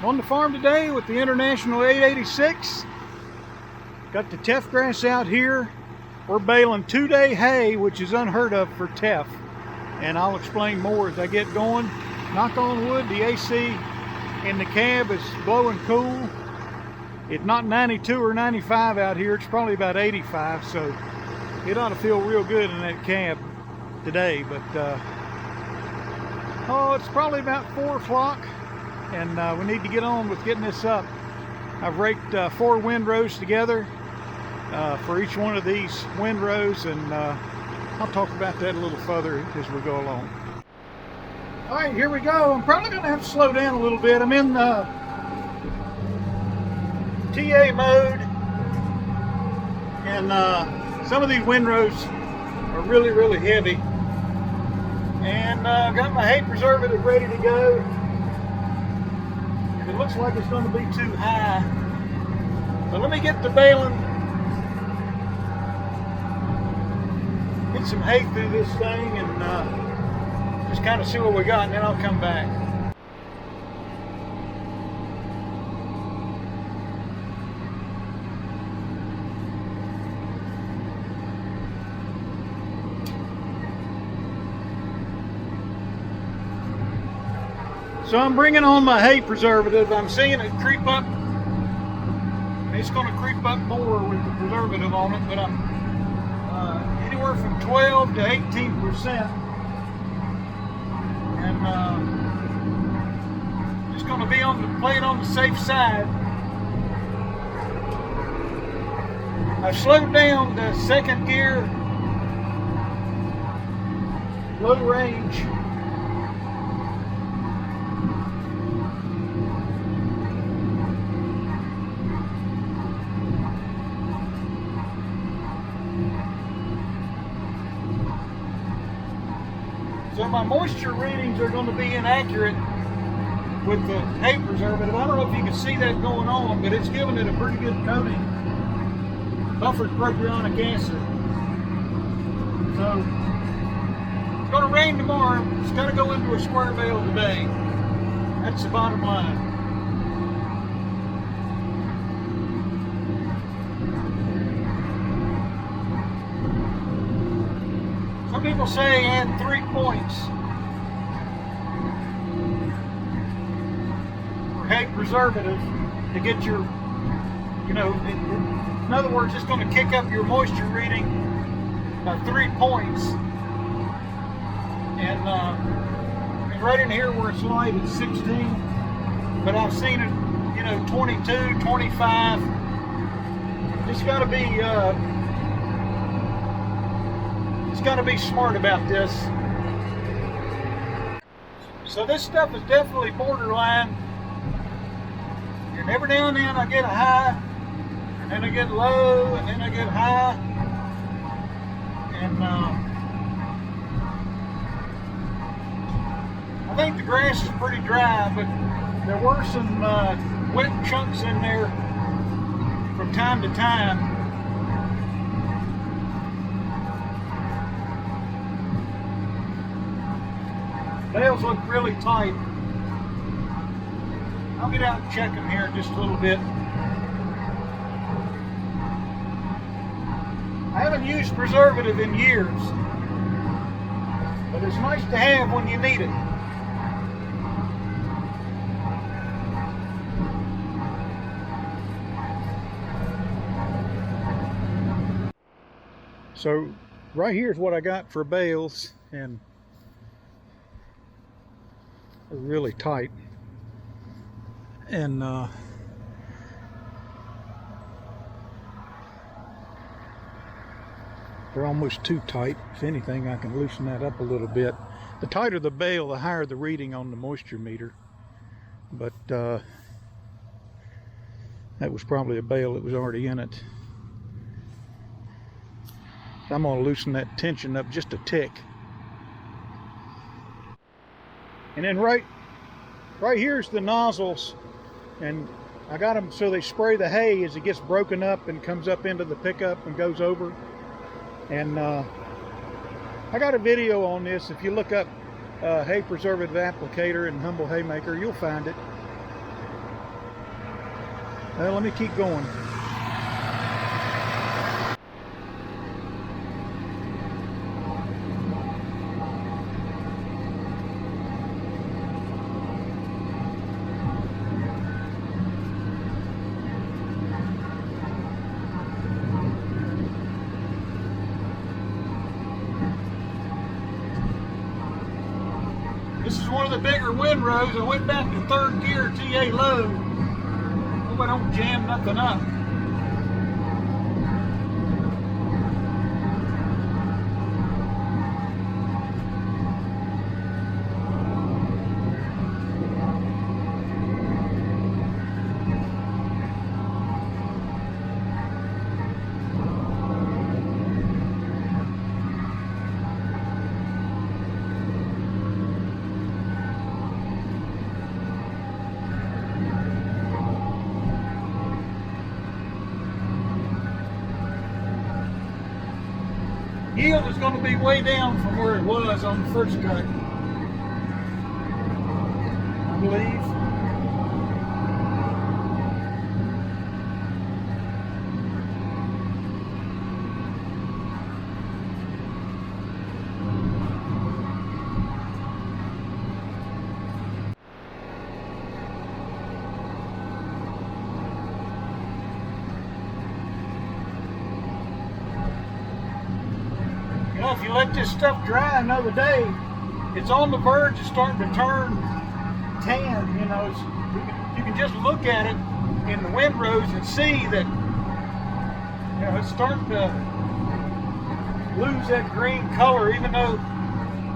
On the farm today with the International 886. Got the Teff grass out here. We're baling 2-day hay, which is unheard of for Teff. And I'll explain more as I get going. Knock on wood, the AC in the cab is blowing cool. It's not 92 or 95 out here, it's probably about 85, so it ought to feel real good in that cab today. But oh, it's probably about 4 o'clock, and we need to get on with getting this up. I've raked 4 windrows together for each one of these windrows, and I'll talk about that a little further as we go along. All right, here we go. I'm probably going to have to slow down a little bit. I'm in TA mode, and some of these windrows are really heavy. And got my hay preservative ready to go. And it looks like it's going to be too high. But let me get the baling. Get some hay through this thing and just kind of see what we got, and then I'll come back. So I'm bringing on my hay preservative. I'm seeing it creep up. It's going to creep up more with the preservative on it, but I'm anywhere from 12 to 18%. And just going to be play it on the safe side. I've slowed down the second gear, low range. So my moisture readings are going to be inaccurate with the hay preservative. I don't know if you can see that going on, but it's giving it a pretty good coating. Buffered propionic acid. So it's going to rain tomorrow. It's going to go into a square bale today. That's the bottom line. Some people say add 3 points for hay preservative to get your, in other words, it's going to kick up your moisture reading by 3 points. And right in here where it's light, it's 16, but I've seen it, 22, 25. Just got to be. Got to be smart about this. So this stuff is definitely borderline. And every now and then I get a high, and then I get low, and then I get high. And I think the grass is pretty dry, but there were some wet chunks in there from time to time. Bales look really tight. I'll get out and check them here in just a little bit. I haven't used preservative in years, but it's nice to have when you need it. So right here is what I got for bales, and they're really tight, and they're almost too tight. If anything, I can loosen that up a little bit. The tighter the bale, the higher the reading on the moisture meter. But that was probably a bale that was already in it. So I'm going to loosen that tension up just a tick. And then right here's the nozzles, and I got them so they spray the hay as it gets broken up and comes up into the pickup and goes over. And I got a video on this. If you look up hay preservative applicator and humble haymaker, you'll find it. Well, let me keep going. This is one of the bigger windrows. I went back to third gear TA low. Hope I don't jam nothing up. Yield is going to be way down from where it was on the first cut, I believe. If you let this stuff dry another day, it's on the verge of starting to turn tan. You know, you can just look at it in the windrows and see that, you know, it's starting to lose that green color, even though it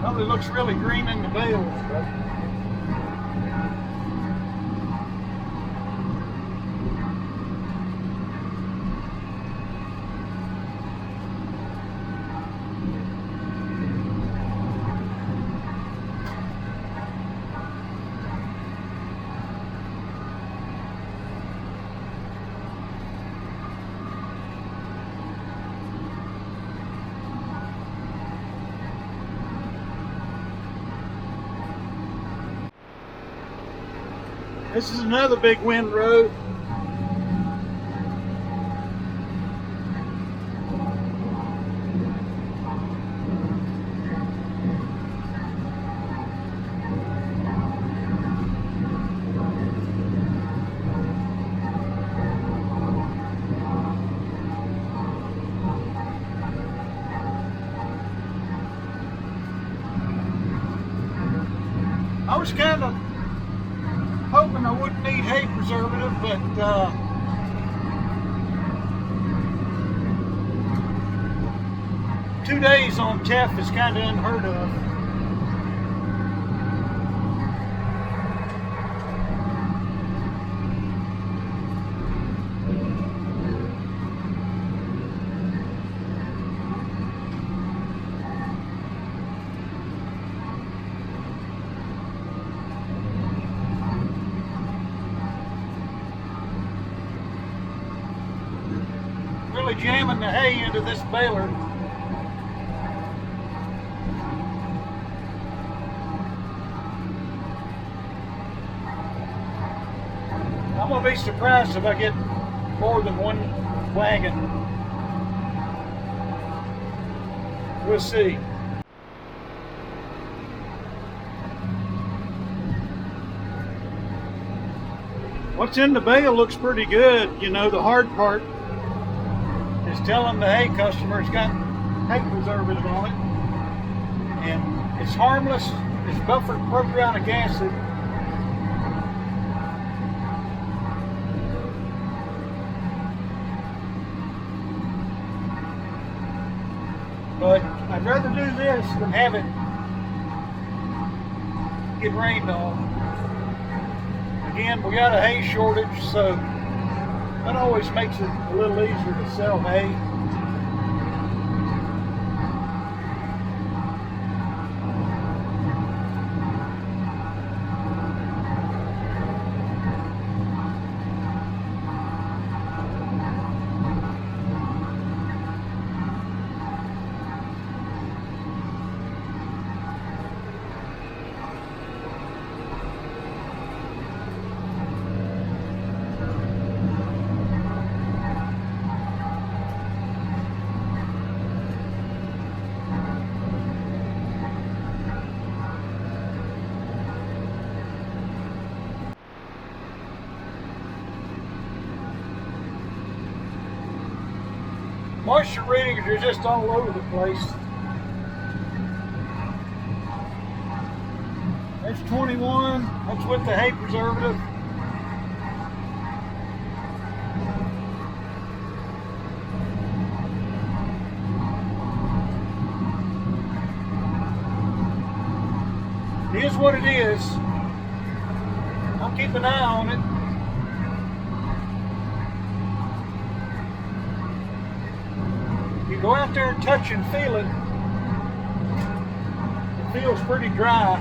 probably looks really green in the bales. This is another big windrow. I was kind of hoping I wouldn't need hay preservative, but 2 days on Teff is kind of unheard of. Really jamming the hay into this baler. I'm gonna be surprised if I get more than one wagon. We'll see. What's in the bale looks pretty good. You know, the hard part is telling the hay customer it's got hay preservative on it, and it's harmless. It's buffered propionic acid. But I'd rather do this than have it get rained on. Again, we got a hay shortage, so that always makes it a little easier to sell hay. Moisture readings are just all over the place. That's 21. That's with the hay preservative. It is what it is. I'll keep an eye on it. You go out there and touch and feel it. It feels pretty dry.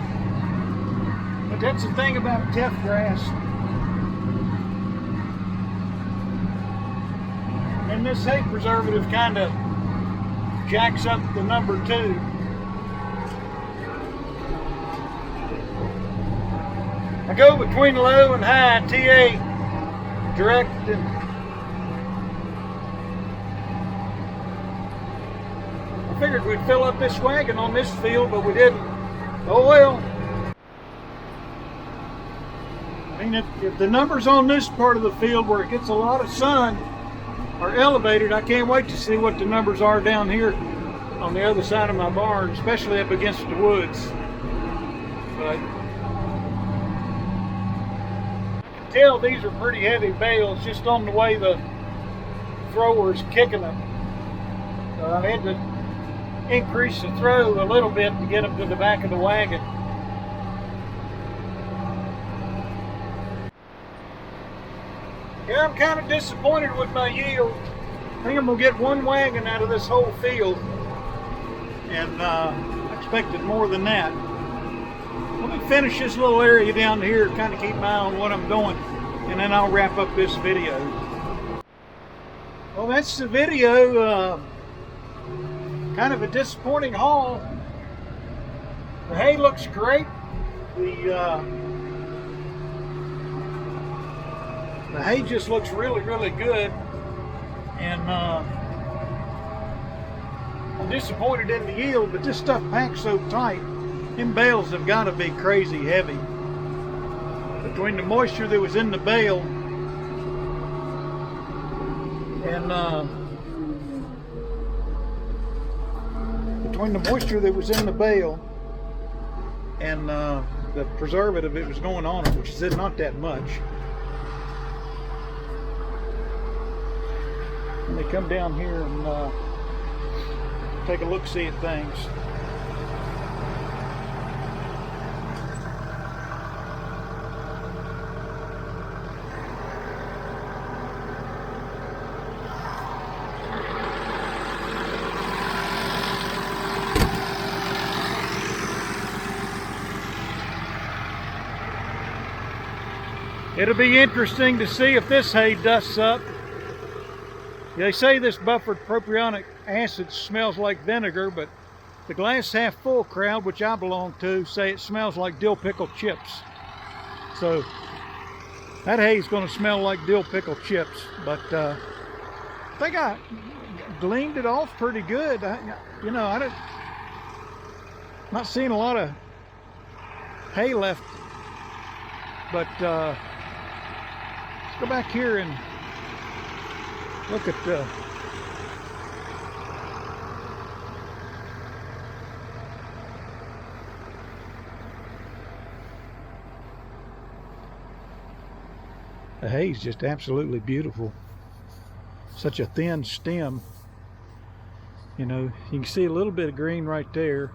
But that's the thing about Teff grass. And this hay preservative kind of jacks up the number 2. I go between low and high, TA direct, and I figured we'd fill up this wagon on this field, but we didn't. Oh well. I mean, if the numbers on this part of the field where it gets a lot of sun are elevated, I can't wait to see what the numbers are down here on the other side of my barn, especially up against the woods. But tell these are pretty heavy bales just on the way the thrower's kicking them. So I had to increase the throw a little bit to get them to the back of the wagon. Yeah, I'm kind of disappointed with my yield. I think I'm gonna get one wagon out of this whole field, and I expected more than that. Let me finish this little area down here, kind of keep my eye on what I'm doing, and then I'll wrap up this video. Well, that's the video. Kind of a disappointing haul. The hay looks great. The hay just looks really, really good. And I'm disappointed in the yield, but this stuff packs so tight. Them bales have got to be crazy heavy. Between the moisture that was in the bale and the preservative it was going on it, which is not that much. Let me come down here and take a look-see at things. It'll be interesting to see if this hay dusts up. They say this buffered propionic acid smells like vinegar, but the glass half full crowd, which I belong to, say it smells like dill pickle chips. So that hay is going to smell like dill pickle chips, but I think I gleaned it off pretty good. I'm not seeing a lot of hay left, but let's go back here and look at the hay's just absolutely beautiful. Such a thin stem. You know, you can see a little bit of green right there.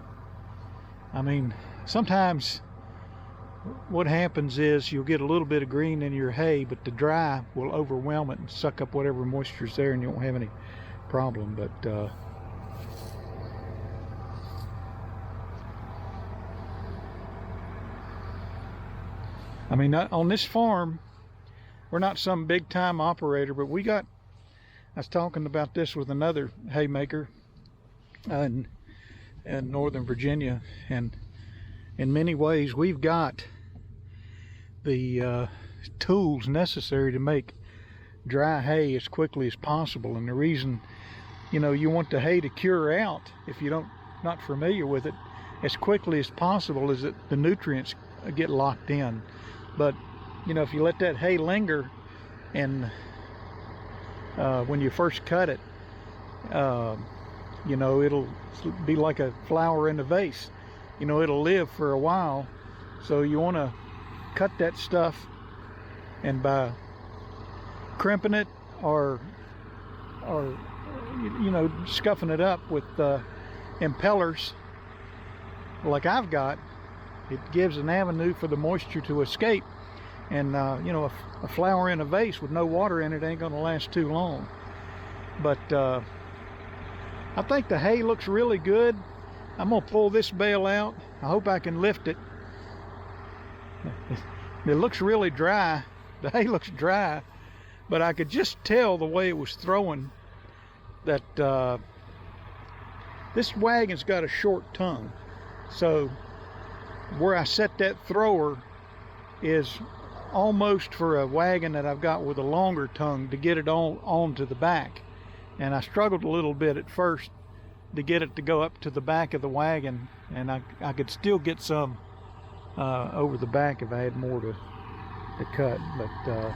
I mean, sometimes what happens is you'll get a little bit of green in your hay, but the dry will overwhelm it and suck up whatever moisture's there, and you won't have any problem. But I mean, on this farm, we're not some big time operator, but I was talking about this with another haymaker in Northern Virginia, and in many ways we've got the tools necessary to make dry hay as quickly as possible. And the reason, you want the hay to cure out, if you're not familiar with it, as quickly as possible, is that the nutrients get locked in. But if you let that hay linger, and when you first cut it, You know, it'll be like a flower in a vase. You know, it'll live for a while. So you want to cut that stuff, and by crimping it or you know, scuffing it up with impellers like I've got, it gives an avenue for the moisture to escape. And you know, a flower in a vase with no water in it ain't gonna last too long. But I think the hay looks really good. I'm gonna pull this bale out. I hope I can lift it. It looks really dry. The hay looks dry, but I could just tell the way it was throwing that this wagon's got a short tongue. So where I set that thrower is almost for a wagon that I've got with a longer tongue to get it on to the back. And I struggled a little bit at first to get it to go up to the back of the wagon, and I could still get some over the back if I had more to cut. But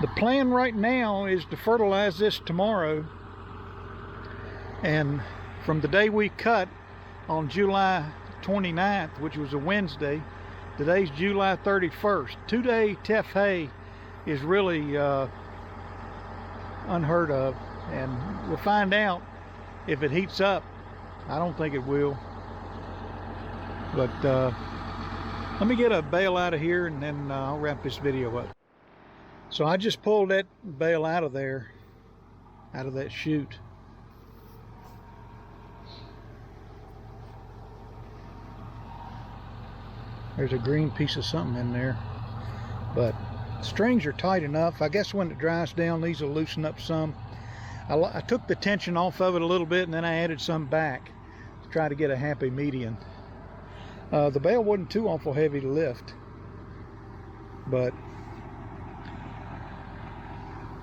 the plan right now is to fertilize this tomorrow, and from the day we cut on July 29th, which was a Wednesday, today's July 31st. 2-day Teff hay is really unheard of, and we'll find out if it heats up. I don't think it will, but let me get a bale out of here, and then I'll wrap this video up. So I just pulled that bale out of there, out of that chute. There's a green piece of something in there, but the strings are tight enough. I guess when it dries down, these will loosen up some. I took the tension off of it a little bit, and then I added some back to try to get a happy median. The bale wasn't too awful heavy to lift, but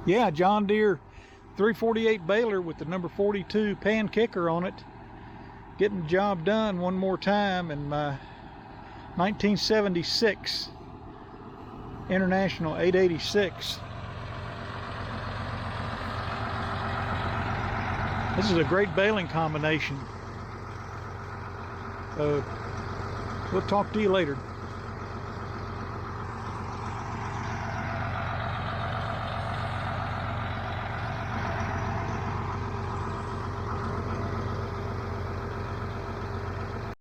yeah, John Deere 348 baler with the number 42 pan kicker on it, getting the job done one more time. And my 1976 International 886. This is a great baling combination. So we'll talk to you later.